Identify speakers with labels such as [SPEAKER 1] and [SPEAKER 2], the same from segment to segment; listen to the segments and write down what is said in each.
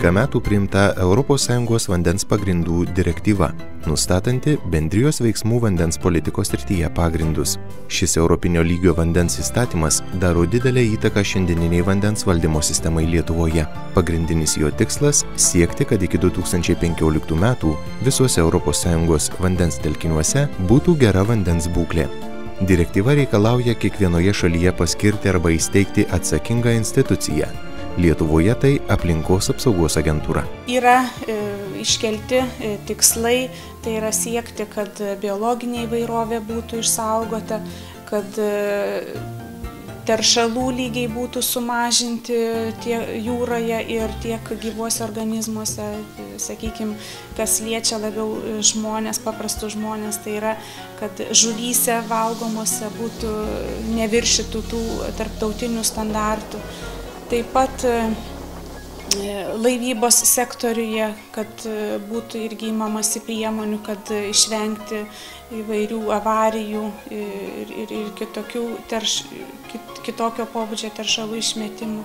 [SPEAKER 1] 12 metų priimta ES vandens pagrindų direktyva, nustatanti bendrijos veiksmų vandens politikos srityje pagrindus. Šis europinio lygio vandens įstatymas daro didelę įtaką šiandieniniai vandens valdymo sistemai Lietuvoje. Pagrindinis jo tikslas – siekti, kad iki 2015 metų visuose ES vandens telkiniuose būtų gera vandens būklė. Direktyva reikalauja kiekvienoje šalyje paskirti arba įsteigti atsakingą instituciją. Lietuvoje tai aplinkos apsaugos agentūra.
[SPEAKER 2] Yra iškelti tikslai, tai yra siekti, kad biologinė įvairovė būtų išsaugota, kad teršalų lygiai būtų sumažinti tiek jūroje ir tiek gyvuose organizmuose, sakykime, kas liečia labiau žmonės, paprastus žmonės, tai yra, kad žuvyse valgomose būtų neviršytų tų tarptautinių standartų. Taip pat laivybos sektoriuje, kad būtų irgi imamasi priemonių, kad išvengti įvairių avarijų ir kitokio pobūdžio teršalų išmetimų.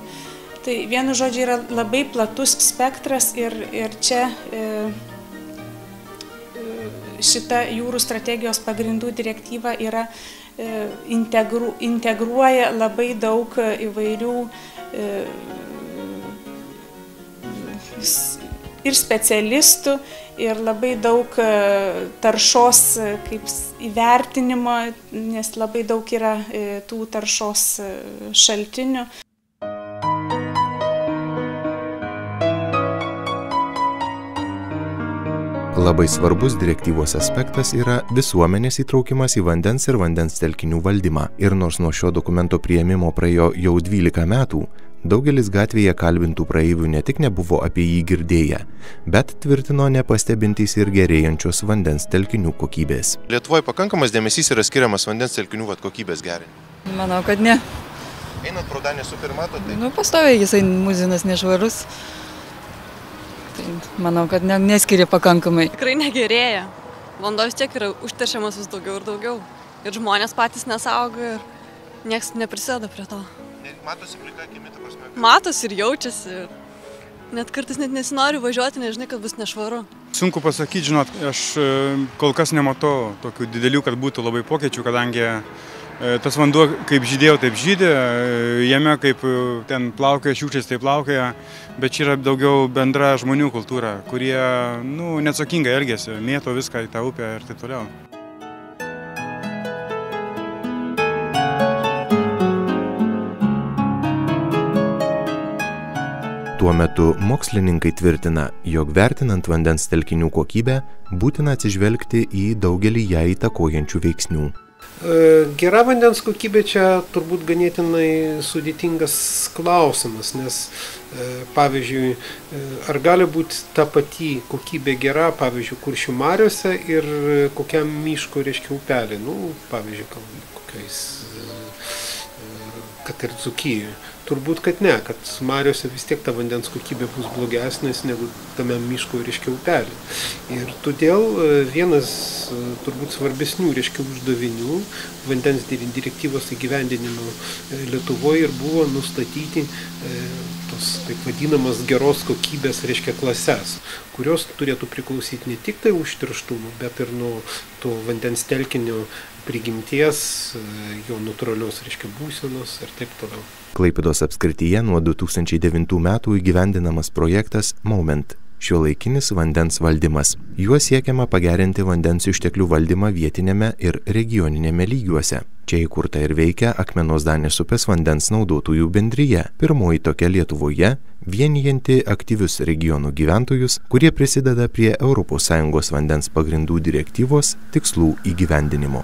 [SPEAKER 2] Tai vienu žodžiu yra labai platus spektras ir čia šita jūrų strategijos pagrindų direktyva yra integruoja labai daug įvairių ir specialistų, ir labai daug taršos kaip įvertinimo, nes labai daug yra tų taršos šaltinių.
[SPEAKER 1] Labai svarbus direktyvos aspektas yra visuomenės įtraukimas į vandens ir vandens telkinių valdymą. Ir nors nuo šio dokumento priėmimo praėjo jau 12 metų, daugelis gatvėje kalbintų praeivių ne tik nebuvo apie jį girdėję, bet tvirtino nepastebintys ir gerėjančios vandens telkinių kokybės.
[SPEAKER 3] Lietuvoje pakankamas dėmesys yra skiriamas vandens telkinių kokybės gerinimui?
[SPEAKER 4] Manau, kad ne.
[SPEAKER 3] Einat pro Danės upę ir matot tai?
[SPEAKER 4] Pastoviai jisai muzinas nešvarus. Tai manau, kad neskiria pakankamai.
[SPEAKER 5] Tikrai negerėja. Vanduo vis tiek yra užteršiamas vis daugiau ir daugiau. Ir žmonės patys nesaugo ir nieks neprisėda prie to.
[SPEAKER 3] Matosi plika akimi, ta prasme?
[SPEAKER 5] Matosi ir jaučiasi. Net kartais net nesinori važiuoti, nežinai, kad bus nešvaru.
[SPEAKER 6] Sunku pasakyti, žinot, aš kol kas nematau tokių didelių, kad būtų labai pokyčių, kadangi tas vanduo kaip žydėjo, taip žydė, jame kaip ten plaukioja šiukšlės, taip plaukioja, bet čia yra daugiau bendra žmonių kultūra, kurie neatsakingai elgiasi, mėto viską į tą upę ir taip toliau.
[SPEAKER 1] Tuo metu mokslininkai tvirtina, jog vertinant vandens telkinių kokybę, būtina atsižvelgti į daugelį ją įtakojančių veiksnių.
[SPEAKER 7] Gera vandens kokybė čia turbūt ganėtinai sudėtingas klausimas, nes pavyzdžiui, ar gali būti ta pati kokybė gera, pavyzdžiui, Kuršių mariose ir kokiam miško, reiškia, upelį, pavyzdžiui, kokiais, kad ir Dzūkijoje. Turbūt, kad ne, kad mariose vis tiek ta vandens kokybė bus blogesnės negu tame miško, reiškia, upelį. Ir todėl vienas turbūt svarbesnių, reiškia, uždavinių vandens direktyvos įgyvendinimo Lietuvoje ir buvo nustatyti tos taip vadinamas geros kokybės, reiškia, klases, kurios turėtų priklausyti ne tik tai užterštumo, bet ir nuo to vandens telkinio prigimties, jo natūralios, reiškia, būsenos ir taip toliau.
[SPEAKER 1] Klaipėdos apskrityje nuo 2009 metų įgyvendinamas projektas Moment – šiuolaikinis vandens valdymas. Juo siekiama pagerinti vandens išteklių valdymą vietinėme ir regioninėme lygiuose. Čia įkurta ir veikia Akmenos Danės upės vandens naudotojų bendrija, pirmoji tokia Lietuvoje, vienijanti aktyvius regionų gyventojus, kurie prisideda prie ES vandens pagrindų direktyvos tikslų įgyvendinimo.